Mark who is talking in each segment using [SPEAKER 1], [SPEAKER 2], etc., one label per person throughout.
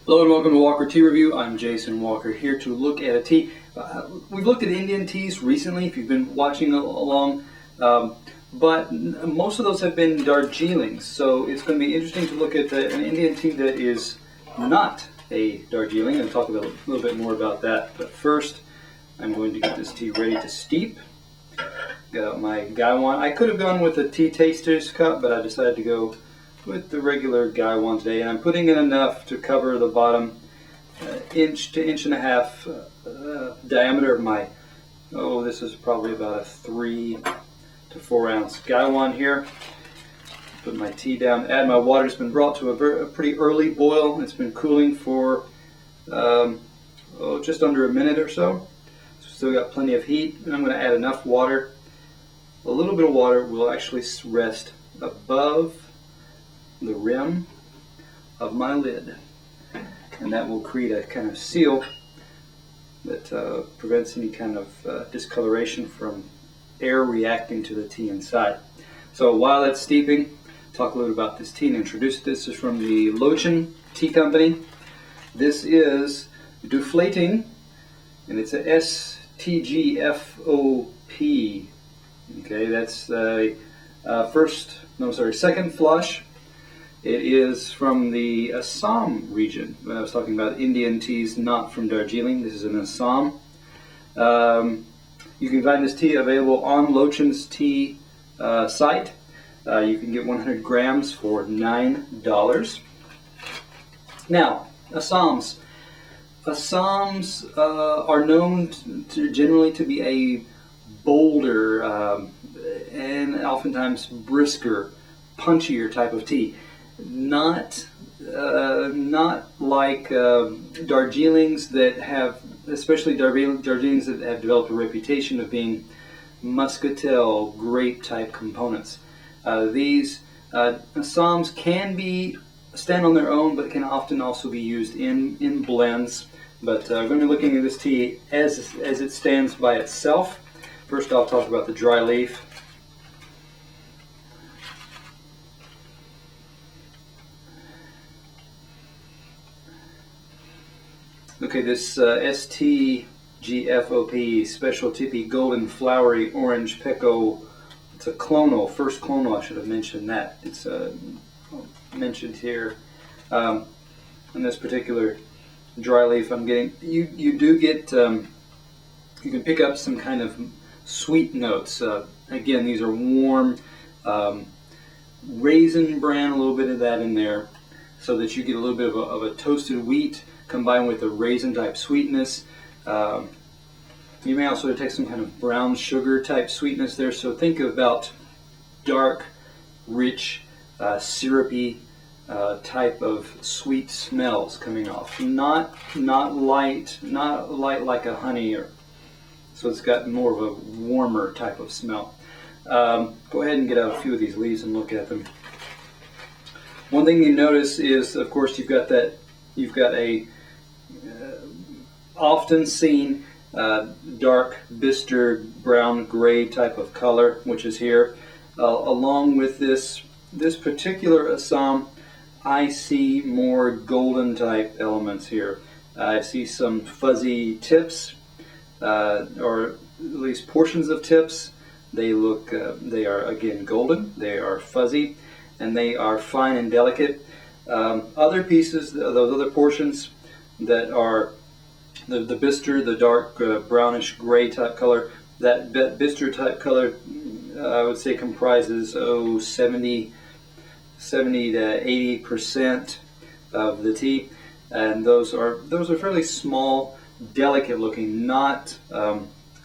[SPEAKER 1] Hello and welcome to Walker Tea Review. I'm Jason Walker here to look at a tea. We've looked at Indian teas recently if you've been watching along, but most of those have been Darjeelings. So it's going to be interesting to look at an Indian tea that is not a Darjeeling and talk a little bit more about that. But first, I'm going to get this tea ready to steep. Got out my Gaiwan. I could have gone with a tea taster's cup, but I decided to go with the regular Gaiwan today, and I'm putting in enough to cover the bottom inch to inch and a half diameter of my, this is probably about a 3 to 4 ounce Gaiwan here. Put my tea down, add my water. It's been brought to a pretty early boil. It's been cooling for just under a minute or so. Still got plenty of heat, and I'm going to add enough water. A little bit of water will actually rest above the rim of my lid, and that will create a kind of seal that prevents any kind of discoloration from air reacting to the tea inside. So while that's steeping, talk a little about this tea and introduce it. This is from the Lochan Tea Company. This is Duflating, and it's a STGFOP. Okay, that's the second flush. It is from the Assam region. When I was talking about Indian teas not from Darjeeling, this is in Assam. You can find this tea available on Lochan's tea site. You can get 100 grams for $9. Now, Assams are known generally to be a bolder and oftentimes brisker, punchier type of tea. Not like Darjeelings that have, especially Darjeelings that have developed a reputation of being muscatel, grape type components. These Assams can stand on their own, but can often also be used in blends. But we're going to be looking at this tea as it stands by itself. First, I'll talk about the dry leaf. Okay, this STGFOP, Special Tippy Golden Flowery Orange Pecco. It's a clonal, first clonal. I should have mentioned that. It's mentioned here. On this particular dry leaf, I'm getting, you do get, you can pick up some kind of sweet notes. Again, these are warm, raisin bran, a little bit of that in there, so that you get a little bit of a toasted wheat combined with a raisin type sweetness. You may also detect some kind of brown sugar type sweetness there. So think about dark, rich, syrupy type of sweet smells coming off. Not light like a honey, so it's got more of a warmer type of smell. Go ahead and get out a few of these leaves and look at them. One thing you notice is, of course, you've got a often seen dark bister brown gray type of color, which is here. Along with this particular Assam, I see more golden type elements here. I see some fuzzy tips, or at least portions of tips. They are again golden. They are fuzzy, and they are fine and delicate. Other pieces, those other portions that are the bister, the dark brownish gray type color, that bister type color, I would say comprises 70 to 80% of the tea, and those are fairly small, delicate looking, not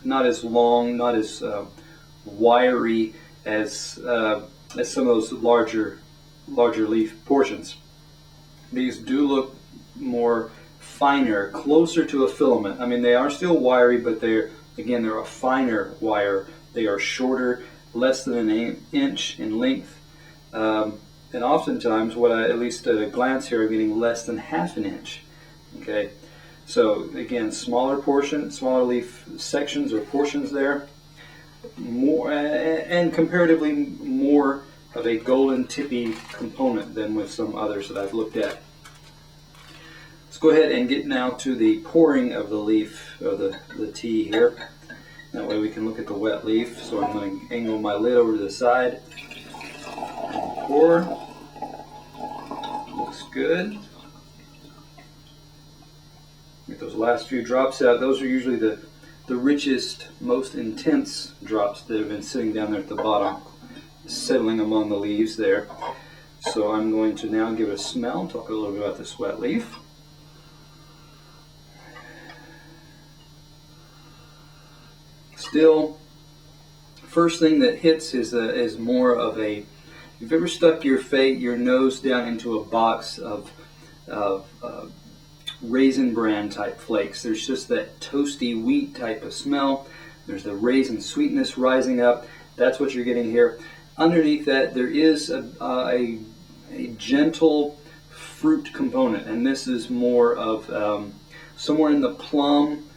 [SPEAKER 1] as long, not as wiry as some of those larger leaf portions. These do look more finer, closer to a filament. I mean, they are still wiry, but they're a finer wire. They are shorter, less than an inch in length, and oftentimes, at least at a glance here, I'm getting less than half an inch. Okay, so again, smaller leaf sections or portions there, more and comparatively more of a golden tippy component than with some others that I've looked at. Let's go ahead and get now to the pouring of the leaf, of the tea here. That way we can look at the wet leaf. So I'm going to angle my lid over to the side and pour. Looks good. Get those last few drops out. Those are usually the richest, most intense drops that have been sitting down there at the bottom, settling among the leaves there. So I'm going to now give it a smell, talk a little bit about this wet leaf. Still, first thing that hits is more of a, if you've ever stuck your nose down into a box of Raisin Bran type flakes. There's just that toasty wheat type of smell. There's the raisin sweetness rising up. That's what you're getting here. Underneath that, there is a gentle fruit component, and this is more of somewhere in the plum,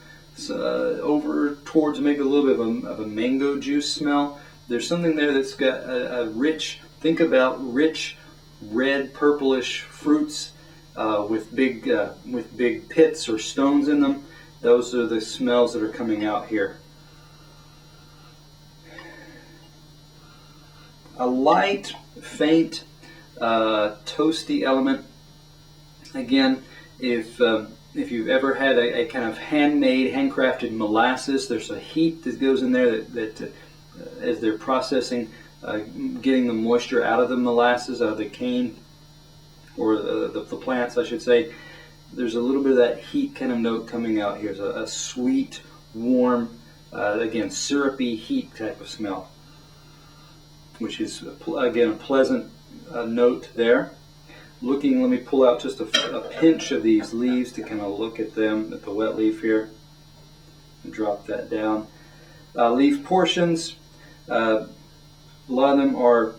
[SPEAKER 1] over towards maybe a little bit of a mango juice smell. There's something there that's got a rich, think about rich red purplish fruits with big pits or stones in them. Those are the smells that are coming out here. A light, faint, toasty element. Again, if you've ever had a kind of handmade, handcrafted molasses, there's a heat that goes in there that as they're processing, getting the moisture out of the molasses, out of the cane, or the plants, I should say. There's a little bit of that heat kind of note coming out here. There's a sweet, warm, again, syrupy heat type of smell, which is, again, a pleasant note there. Let me pull out just a pinch of these leaves to kind of look at them, at the wet leaf here, and drop that down. Leaf portions, a lot of them are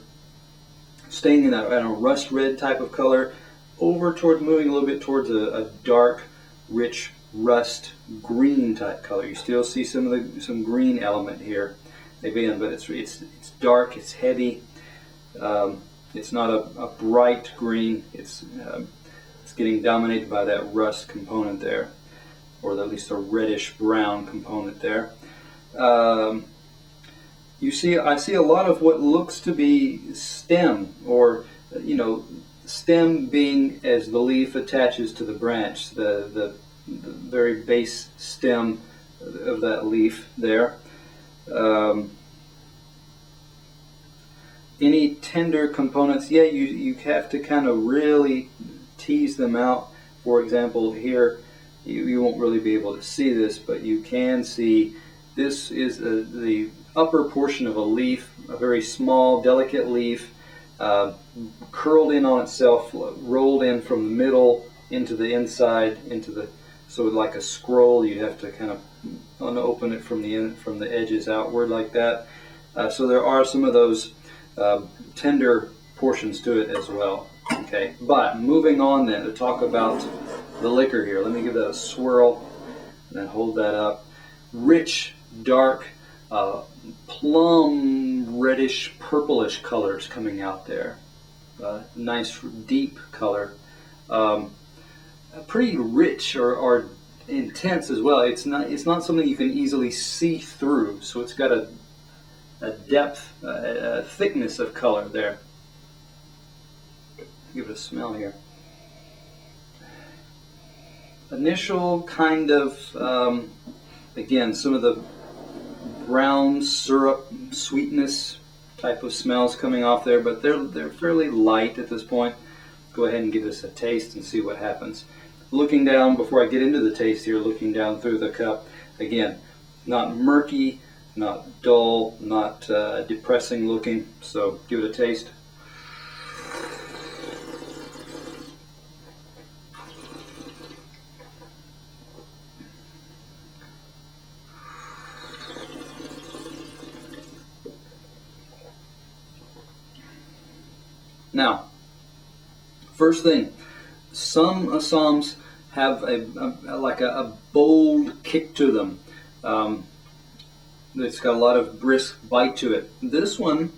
[SPEAKER 1] staying in a rust red type of color, moving a little bit towards a dark, rich rust green type color. You still see some green element here, again, but it's dark, it's heavy. It's not a bright green. It's getting dominated by that rust component there, or at least a reddish brown component there. I see a lot of what looks to be stem, or stem being as the leaf attaches to the branch, the very base stem of that leaf there. Any tender components, you have to kind of really tease them out. For example, here you won't really be able to see this, but you can see this is the upper portion of a leaf, a very small, delicate leaf, curled in on itself, rolled in from the middle into the inside, so like a scroll. You have to kind of unopen it from the edges outward like that. So there are some of those tender portions to it as well. Okay, but moving on then to talk about the liquor here. Let me give that a swirl and then hold that up. Rich, dark, plum, reddish, purplish colors coming out there. Nice, deep color. Pretty rich or intense as well. It's not something you can easily see through. So it's got a depth, a thickness of color there. Give it a smell here. Initial kind of, again, some of the brown syrup sweetness type of smells coming off there, but they're fairly light at this point. Go ahead and give this a taste and see what happens. Looking down, before I get into the taste here, looking down through the cup, again, not murky, not dull, not depressing looking, so give it a taste. Now, first thing, some Assams have a bold kick to them. It's got a lot of brisk bite to it. This one,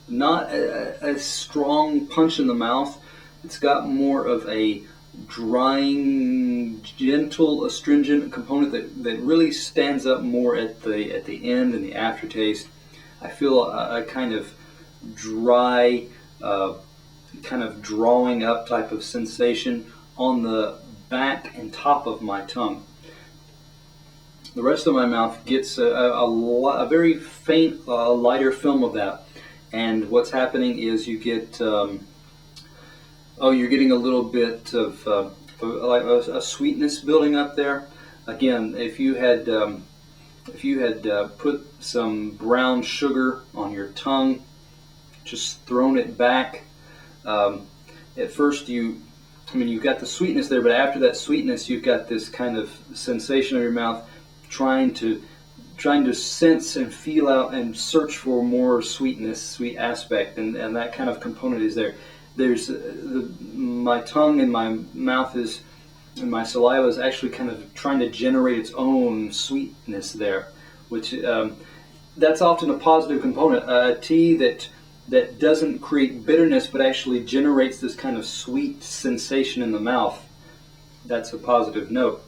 [SPEAKER 1] not a strong punch in the mouth. It's got more of a drying, gentle astringent component that really stands up more at the end and the aftertaste. I feel a kind of dry, kind of drawing up type of sensation on the back and top of my tongue. The rest of my mouth gets a very faint, lighter film of that. And what's happening is you get, you're getting a little bit of like a sweetness building up there. Again, if you had put some brown sugar on your tongue, just thrown it back, at first you've got the sweetness there, but after that sweetness, you've got this kind of sensation of your mouth trying to sense and feel out and search for more sweetness, sweet aspect, and that kind of component is there. There's my tongue and my mouth and my saliva is actually kind of trying to generate its own sweetness there, which that's often a positive component. A tea that doesn't create bitterness but actually generates this kind of sweet sensation in the mouth, that's a positive note.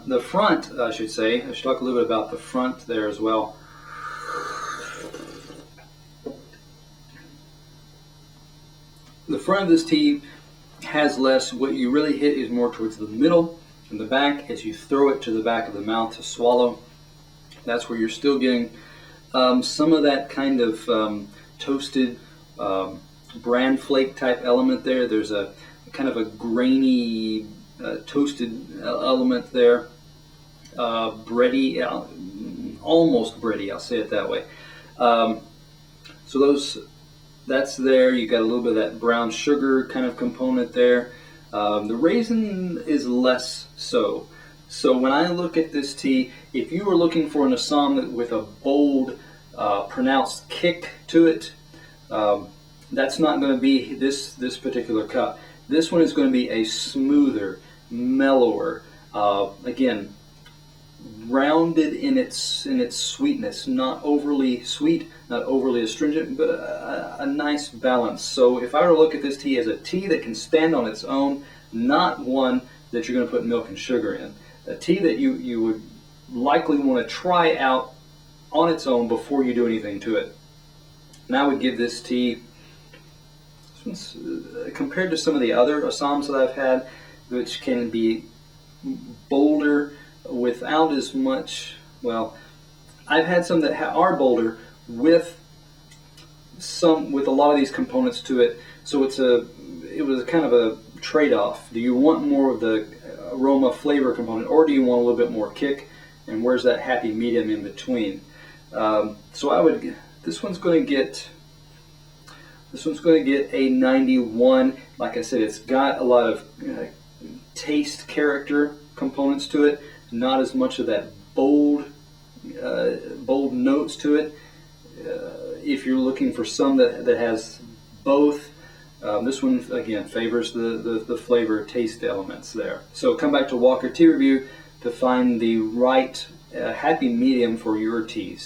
[SPEAKER 1] The front, I should say. I should talk a little bit about the front there as well. The front of this tea has less. What you really hit is more towards the middle and the back as you throw it to the back of the mouth to swallow. That's where you're still getting some of that kind of toasted bran flake type element there. There's a kind of a grainy toasted element there, bready, almost bready, I'll say it that way. So that's there. You got a little bit of that brown sugar kind of component there. The raisin is less so. So when I look at this tea, if you were looking for an Assam with a bold, pronounced kick to it, that's not going to be this particular cup. This one is going to be a smoother, mellower, again, rounded in its sweetness, not overly sweet, not overly astringent, but a nice balance. So if I were to look at this tea as a tea that can stand on its own, not one that you're going to put milk and sugar in, a tea that you would likely want to try out on its own before you do anything to it. And I would give this tea, compared to some of the other Assams that I've had, which can be bolder without as much, well, I've had some that are bolder with a lot of these components to it. So it was kind of a trade-off. Do you want more of the aroma flavor component, or do you want a little bit more kick? And where's that happy medium in between? So this one's going to get a 91. Like I said, it's got a lot of taste character components to it, not as much of that bold notes to it. If you're looking for some that has both, this one again favors the flavor taste elements there. So come back to Walker Tea Review to find the right happy medium for your teas.